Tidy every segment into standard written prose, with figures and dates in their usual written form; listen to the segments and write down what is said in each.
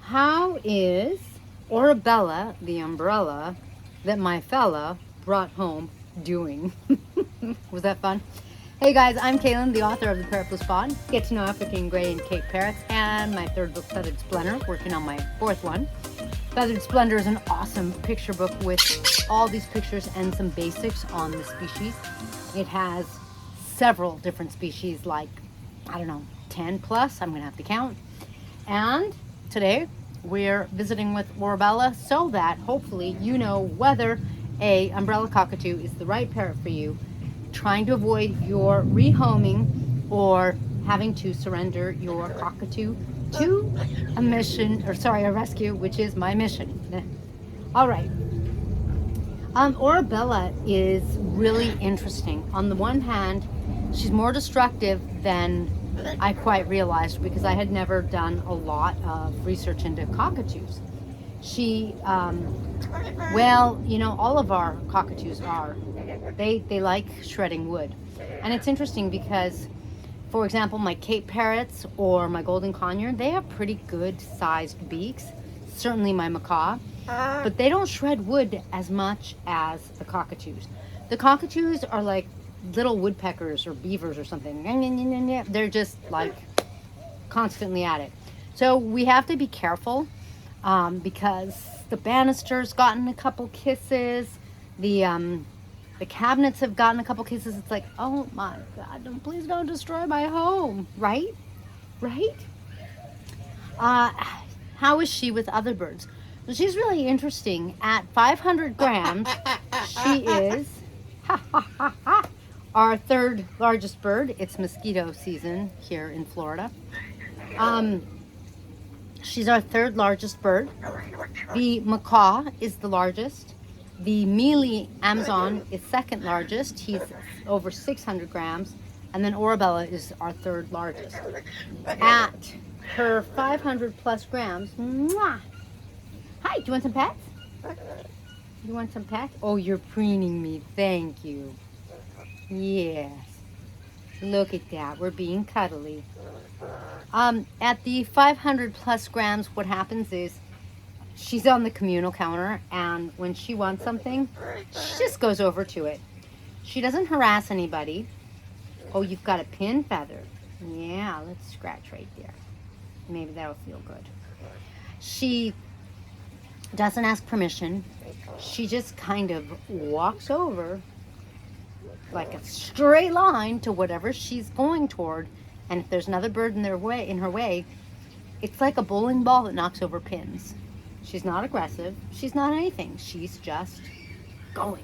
How is Orabella, the umbrella that my fella brought home, doing? Was that fun? Hey guys, I'm Kaylin, the author of the Parrot Bliss Pod, Get to Know African Gray and Cape Parrots, and my third book, Feathered Splendor, working on my fourth one. Feathered Splendor is an awesome picture book with all these pictures and some basics on the species. It has several different species, like, I don't know, 10 plus, I'm gonna have to count. And today we're visiting with Orabella so that hopefully you know whether a umbrella cockatoo is the right parrot for you, trying to avoid your rehoming or having to surrender your cockatoo to a mission, or sorry, a rescue, which is my mission. All right. Orabella is really interesting. On the one hand, she's more destructive than I quite realized, because I had never done a lot of research into cockatoos. She, well, you know, all of our cockatoos are, they like shredding wood. And it's interesting because, for example, my Cape Parrots or my golden conure, they have pretty good sized beaks. Certainly my macaw, but they don't shred wood as much as the cockatoos. The cockatoos are like little woodpeckers or beavers or something. They're just like constantly at it. So we have to be careful because the banister's gotten a couple kisses. The cabinets have gotten a couple kisses. It's like, oh my God, please don't destroy my home, right? Right? How is she with other birds? Well, she's really interesting. At 500 grams, she is our third largest bird. It's mosquito season here in Florida. She's our third largest bird. The macaw is the largest. The mealy Amazon is second largest. He's over 600 grams. And then Orabella is our third largest. At her 500 plus grams, mwah. Hi, do you want some pets? You want some pets? Oh, you're preening me. Thank you. Yes. Look at that. We're being cuddly. At the 500 plus grams, what happens is she's on the communal counter, and when she wants something, she just goes over to it. She doesn't harass anybody. Oh, you've got a pin feather. Yeah, let's scratch right there. Maybe that'll feel good. She doesn't ask permission. She just kind of walks over like a straight line to whatever she's going toward. And if there's another bird in her way, it's like a bowling ball that knocks over pins. She's not aggressive. She's not anything. She's just going.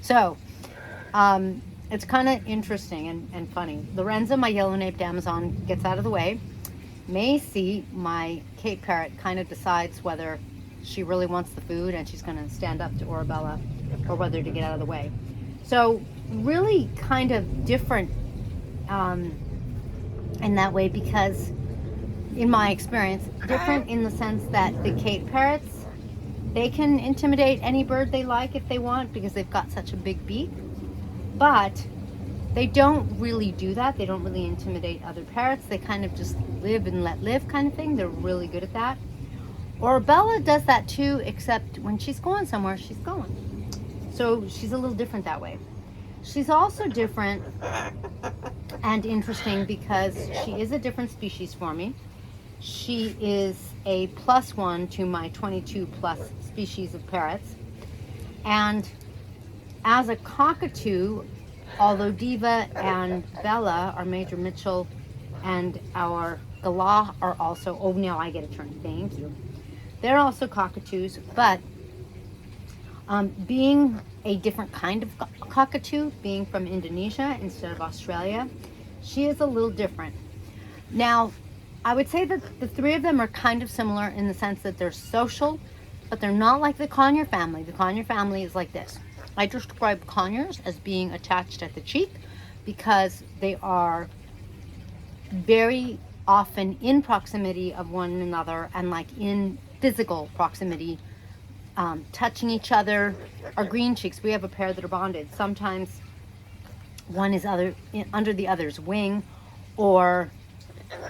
So, it's kind of interesting and funny. Lorenza, my yellow-naped Amazon, gets out of the way. Macy, my Cape Parrot, kind of decides whether she really wants the food and she's going to stand up to Orabella, or whether to get out of the way. So really kind of different in that way, because in my experience, different in the sense that the Cape Parrots, they can intimidate any bird they like if they want, because they've got such a big beak. But they don't really do that. They don't really intimidate other parrots. They kind of just live and let live kind of thing. They're really good at that. Orabella does that too, except when she's going somewhere, she's going. So she's a little different that way. She's also different and interesting because she is a different species for me. She is a +1 to my 22 plus species of parrots. And as a cockatoo, although Diva and Bella, our Major Mitchell, and our Galah are also, oh, now I get a turn, thank you. They're also cockatoos, but being a different kind of cockatoo, being from Indonesia instead of Australia, she is a little different. Now, I would say that the three of them are kind of similar in the sense that they're social, but they're not like the conure family. The conure family is like this. I describe conures as being attached at the cheek because they are very often in proximity of one another, and like in physical proximity, touching each other. Our green cheeks, we have a pair that are bonded. Sometimes one is under the other's wing, or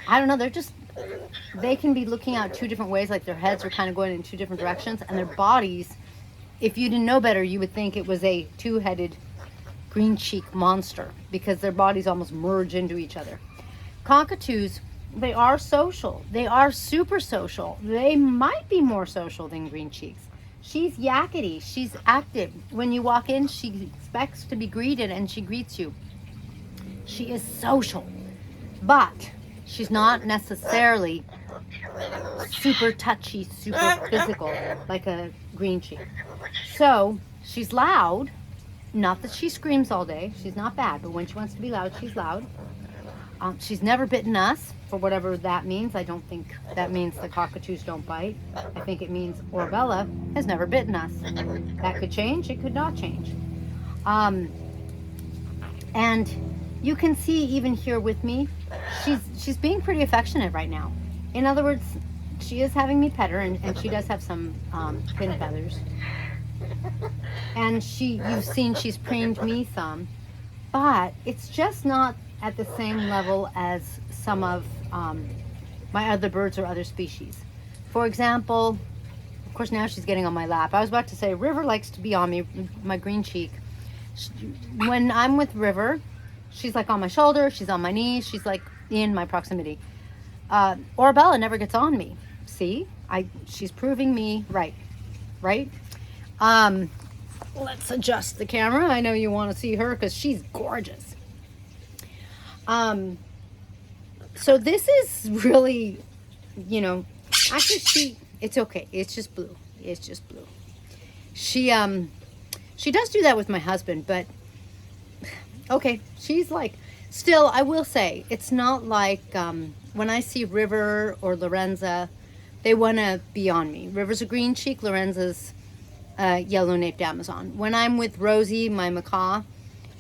I don't know, they're just they can be looking out two different ways, like their heads are kind of going in two different directions, and their bodies, if you didn't know better, you would think it was a two-headed green cheek monster because their bodies almost merge into each other. Cockatoos, they are social. They are super social. They might be more social than green cheeks. She's yakety. She's active. When you walk in, she expects to be greeted and she greets you. She is social, but she's not necessarily super touchy, super physical like a green cheek. So she's loud. Not that she screams all day. She's not bad, but when she wants to be loud, she's loud. She's never bitten us, for whatever that means. I don't think that means the cockatoos don't bite. I think it means Orbella has never bitten us. That could change. It could not change. And you can see even here with me, she's being pretty affectionate right now. In other words, she is having me pet her, and she does have some pin feathers. And you've seen she's preened me some, but it's just not at the same level as some of my other birds or other species. For example, of course now she's getting on my lap. I was about to say River likes to be on me, my green cheek. When I'm with River, she's like on my shoulder, she's on my knees, she's like in my proximity. Orbella never gets on me. See, she's proving me right? Let's adjust the camera. I know you want to see her because she's gorgeous. So this is really, actually it's okay. It's just blue. She does do that with my husband, but okay. She's like, still, I will say, it's not like, when I see River or Lorenza, they want to be on me. River's a green cheek, Lorenza's yellow-naped Amazon. When I'm with Rosie, my macaw,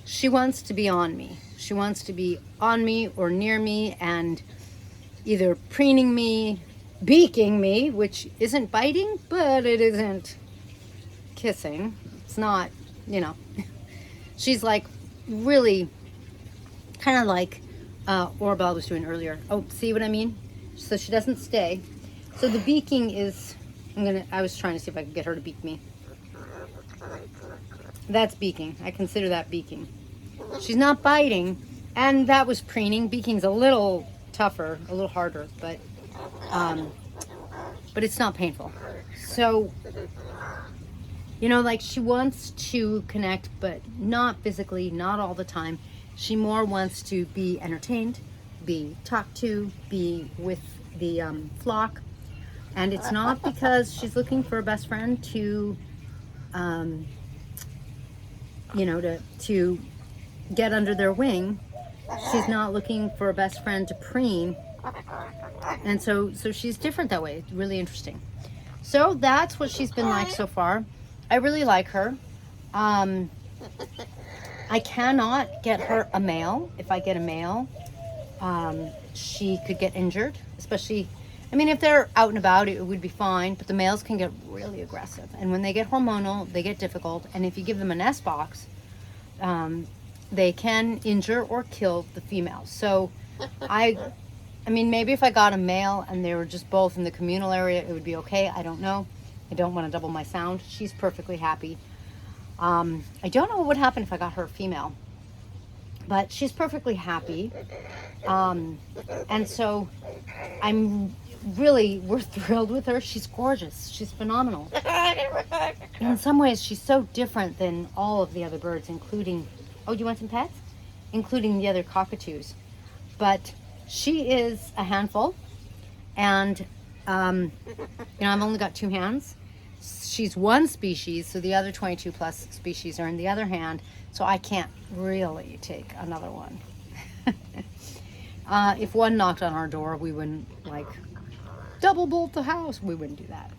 she wants to be on me. She wants to be on me or near me and either preening me, beaking me, which isn't biting, but it isn't kissing. It's not, She's like really kind of like Orbella was doing earlier. Oh, see what I mean? So she doesn't stay. So the beaking is, I was trying to see if I could get her to beak me. That's beaking. I consider that beaking. She's not biting, and that was preening. Beaking's a little tougher, a little harder, but it's not painful. So, like she wants to connect, but not physically, not all the time. She more wants to be entertained, be talked to, be with the flock. And it's not because she's looking for a best friend to get under their wing. She's not looking for a best friend to preen. And so she's different that way. It's really interesting. So that's what she's been like so far. I really like her. I cannot get her a male. If I get a male, she could get injured, especially, if they're out and about, it would be fine, but the males can get really aggressive. And when they get hormonal, they get difficult. And if you give them a nest box, they can injure or kill the female. So maybe if I got a male and they were just both in the communal area, it would be okay. I don't know. I don't want to double my sound. She's perfectly happy. I don't know what would happen if I got her a female, but she's perfectly happy. And so we're thrilled with her. She's gorgeous. She's phenomenal. In some ways, she's so different than all of the other birds, including, oh, you want some pets? Including the other cockatoos. But she is a handful. And, I've only got 2 hands. She's one species, so the other 22 plus species are in the other hand. So I can't really take another one. If one knocked on our door, we wouldn't double bolt the house. We wouldn't do that.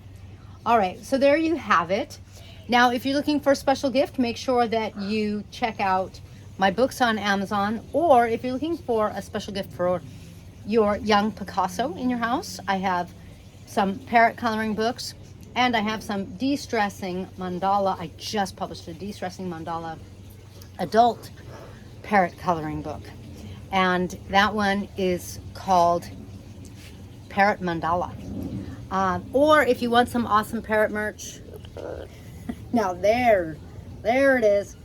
All right, so there you have it. Now, if you're looking for a special gift, make sure that you check out my books on Amazon, or if you're looking for a special gift for your young Picasso in your house, I have some Parrot coloring books, and I have some de-stressing mandala. I just published a de-stressing mandala adult Parrot coloring book, and that one is called Parrot mandala. Or if you want some awesome Parrot merch, now there it is.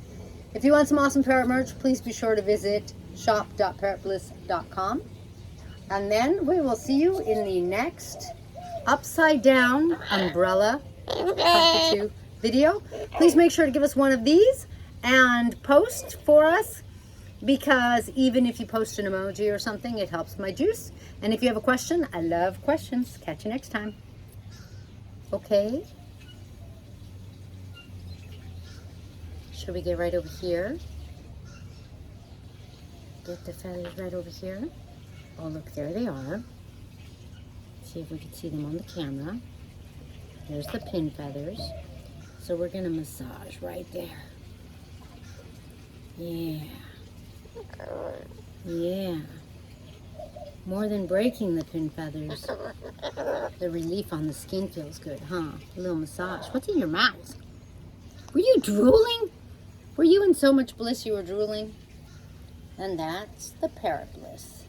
If you want some awesome Parrot merch, please be sure to visit shop.parrotbliss.com. And then we will see you in the next upside down umbrella cockatoo video. Please make sure to give us one of these and post for us, because even if you post an emoji or something, it helps my juice. And if you have a question, I love questions. Catch you next time. Okay. Should we get right over here? Get the feathers right over here. Oh, look, there they are. See if we can see them on the camera. There's the pin feathers. So we're going to massage right there. Yeah. Yeah. More than breaking the pin feathers, the relief on the skin feels good, huh? A little massage. What's in your mouth? Were you drooling? Were you in so much bliss you were drooling? And that's the Parrot Bliss.